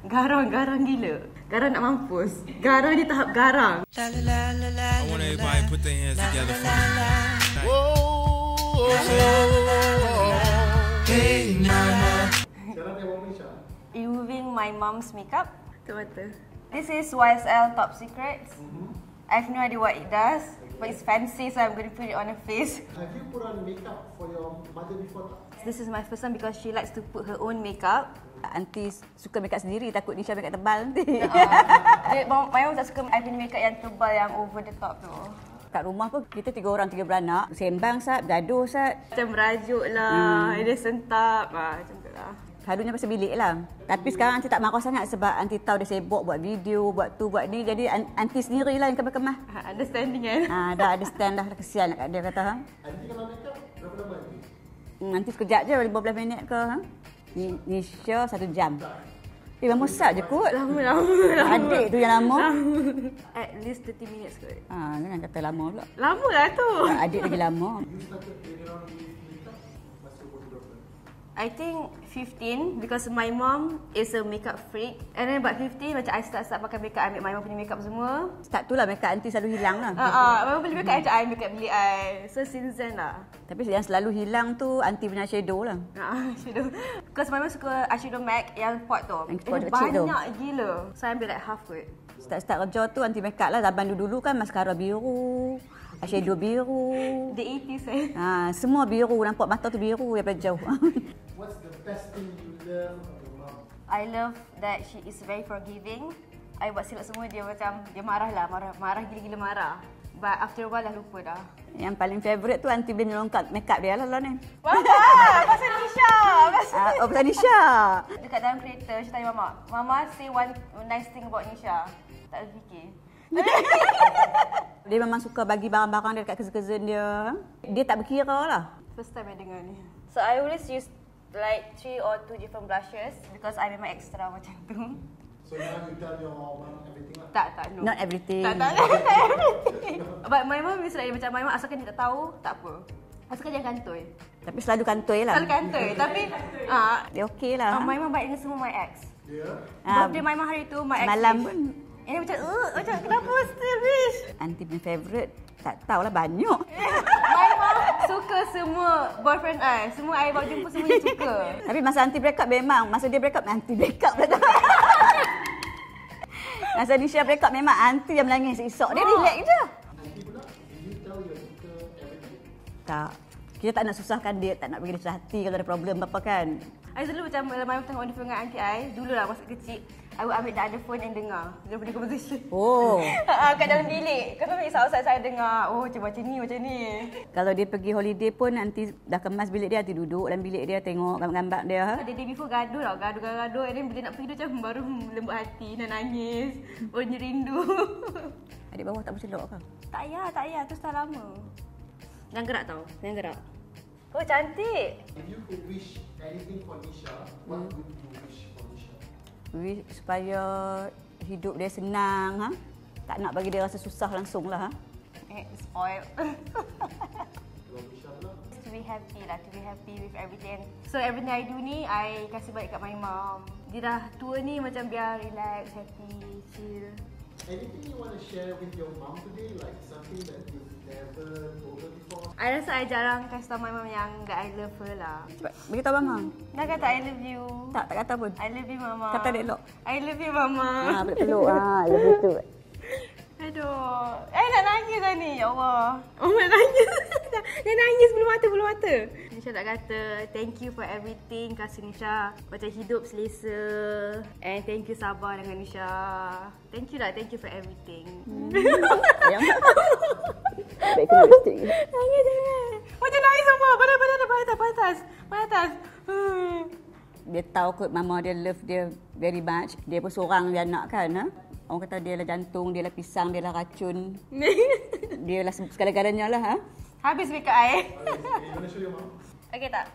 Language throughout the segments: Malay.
Garang gila. Garang nak mampus. Garang di tahap garang. I want everybody to put their hands together for me. Hey mama. Sekarang tengok Misha. Removing my mom's makeup. Tu mata. This is YSL Top Secrets. I have no idea what it does, but it's fancy, so I'm going to put it on her face. Have you put on makeup for your mother before? This is my first time because she likes to put her own makeup. Aunty suka makeup sendiri, takut Nisha makeup tebal nanti. My mom tak suka I punya makeup yang tebal, yang over the top tu. Kat rumah pun kita 3 orang 3 beranak. Sembang sat, gaduh sat. Macam merajuk lah, dia sentap macam tu lah. Hadunya pasal bilik lah. Tapi sekarang Aunty tak marah sangat sebab Aunty tahu dia sibuk buat video, buat tu, buat ni. Jadi Aunty sendirilah yang kemas-kemas. Understanding kan? Dah understand dah, kesian nak kat dia kata. Aunty kalau makeup berapa lama Aunty? Aunty sekejap je, 15 minit ke. Nisha 1 jam. Memang sat je kot. Lama. Adik tu yang lama. At least 30 minutes kot. Jangan kata lama pula. Lama lah tu. Adik lagi lama. You started playing around with makeup masa photographer? I think 15 because my mom is a makeup freak. And then about 15 macam I start pakai makeup, ambil my mom punya makeup semua. Start tu lah makeup Aunty selalu hilang lah. My mom beli makeup macam I makeup beli I. So since then lah. Tapi yang selalu hilang tu Aunty punya shadow lah. Shadow. Because my mom suka eyeshadow MAC yang pot tu. Yang pot kecil tu. Banyak gila. So I ambil like half kot. Start kerja tu Aunty makeup lah. Zaman dulu kan mascara biru, eyeshadow biru. The 80s Semua biru, nampak mata tu biru daripada jauh. What's the best thing you love about your mom? I love that she is very forgiving. I buat silap semua dia macam dia marah lah, marah gila-gila marah. But after a while dah lupa dah. Yang paling favourite tu Aunty boleh melongkak makeup dia lah ni. Pasal Nisha. Pasal Nisha. Dekat dalam kereta, saya tanya Mama say one nice thing about Nisha. Tak fikir. Dia memang suka bagi barang-barang dia dekat cousin-cousin dia. Dia tak berkira lah. First time I dengar ni. So I always use like 3 or 2 different blushes because I memang extra macam tu. So now you tell your mom everything lah? Tak, no. Not everything. Tak everything. But my mom is like macam my mom asalkan dia tak tahu, tak apa. Asalkan dia kantoi. Tapi selalu kantoi lah. Selalu kantoi. Tapi dia okey lah. my mom baik dengan semua my ex. Yeah. Birthday my mom hari tu, my ex Semalam wish. pun. Ini macam kenapa still wish? Aunty punya favourite tak tahulah banyak. My mom suka semua boyfriend I. Semua I bawa jumpa semua dia suka. Tapi masa Aunty break up memang. Masa dia break up, Aunty break up. Masa Nisha break up memang Aunty yang menangis esok. Dia relax je. Aunty pula, do you tell your daughter everything? Tak. Kita tak nak susahkan dia, tak nak bagi dia susah hati kalau ada problem apa kan. I selalu macam my mom tengok on the phone dengan aunty I. Dulu lah masa kecil. I would ambil the other phone and dengar. Dia punya conversation. Oh. Kat dalam bilik. Kalau outside saya dengar. Oh macam ni. Kalau dia pergi holiday pun Aunty dah kemas bilik dia, Aunty duduk dalam bilik dia tengok gambar-gambar dia. The day before gaduh tau. Gaduh. And then bila nak pergi tu macam baru lembut hati. Nak nangis. Baru rindu. Adik bawah tak bercelok ke? Tak payah. Tu dah lama. Jangan gerak tau. Jangan gerak. Oh cantik. If you could wish anything for Nisha, what would you wish for Nisha? Wish supaya hidup dia senang. Tak nak bagi dia rasa susah langsung lah. Spoiled. Kalau Nisha pula? To be happy with everything. So everything I do ni, I kasih balik kat my mom. Dia dah tua ni macam biar relax, happy, chill. Anything you want to share with your mom today? Like something that you've never told her before? I rasa I jarang kasih tahu my mom yang I love her lah. Cepat, beritahu Mama. Dah kata I love you. Tak kata pun. I love you mama. Kata dia elok. I love you mama. Boleh peluk. Lebih tu. Aduh. Nak nangis dah ni. Ya Allah. Nak nangis. Dia nangis bulu mata. Nisha tak kata thank you for everything. Kasih Nisha macam hidup selesa. And thank you sabar dengan Nisha. Thank you for everything. Sayang. Baik kena lipstick. Nangis jangan. Macam nangis semua. Panas. Dia tahu kot Mama dia love dia very much. Dia pun seorang dia anak kan. Orang kata dia lah jantung, dia lah pisang, dia lah racun. Dia lah segala-galanya lah. Habis makeup I. You want to show your mom? Okey tak?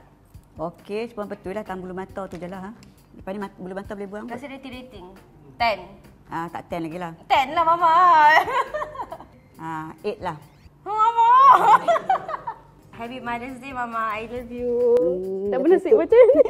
Okey, cuma betul lah tahan bulu mata tu je lah. Lepas ni bulu mata boleh buang. Kasih rating. 10. Tak 10 lagi lah. 10 lah mama. 8 lah. Mama. Happy Mother's Day mama. I love you. Tak pernah sweet macam ni.